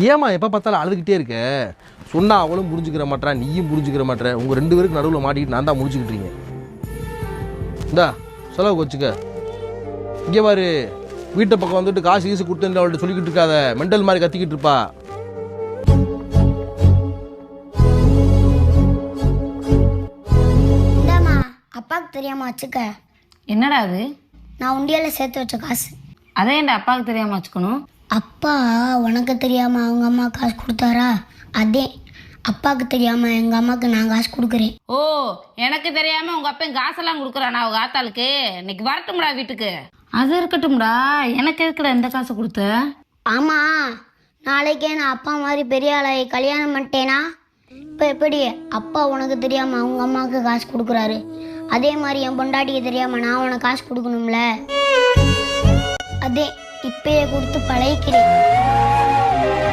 ஏமா எப்போ பார்த்தாலும் அழுதுகிட்டே இருக்க? சொன்னா அவளும் புரிஞ்சுக்கிற மாட்டா, நீயும் புரிஞ்சுக்கிற மாட்டேற. உங்கள் 2 பேருக்கு நடுவில் மாட்டிக்கிட்டு நான் தான் முடிச்சுக்கிட்டீங்க. இந்தா செலவுக்கு வச்சுக்க. இங்கே பாரு, வீட்டை பக்கம் வந்துட்டு காசு கீசு கொடுத்து அவள்கிட்ட சொல்லிக்கிட்டு இருக்காத. மெண்டல் மாதிரி கத்திக்கிட்டு இருப்பா. இந்தாம்மா, அப்பாவுக்கு தெரியாம வச்சுக்க. என்னடா அது? நான் உண்டியால சேர்த்து வச்ச காசு. அதே என்ட அப்பாவுக்கு தெரியாம வச்சுக்கணும். அப்பா உனக்கு தெரியாம அவங்க அம்மா காசு கொடுத்தாரா? அதே அப்பாவுக்கு தெரியாம எங்க அம்மாவுக்கு நான் காசு கொடுக்குறேன். ஓ, எனக்கு தெரியாம உங்க அப்பா காசெல்லாம் கொடுக்குறானா அவங்க ஆத்தாளுக்கு? இன்னைக்கு வரட்டும்டா வீட்டுக்கு. அது இருக்கட்டும்டா, எனக்கு எதுக்குடா இந்த காசு கொடுத்த? ஆமா, நாளைக்கே நான் அப்பா மாதிரி பெரிய ஆளாகி கல்யாணம் பண்ணிட்டேனா இப்போ எப்படி அப்பா உனக்கு தெரியாம அவங்க அம்மாவுக்கு காசு கொடுக்குறாரு, அதே மாதிரி என் பொண்டாட்டிக்கு தெரியாம நான் உனக்கு காசு கொடுக்கணும்ல. அதே இப்பயே கொடுத்து பழகிக்கிறேன்.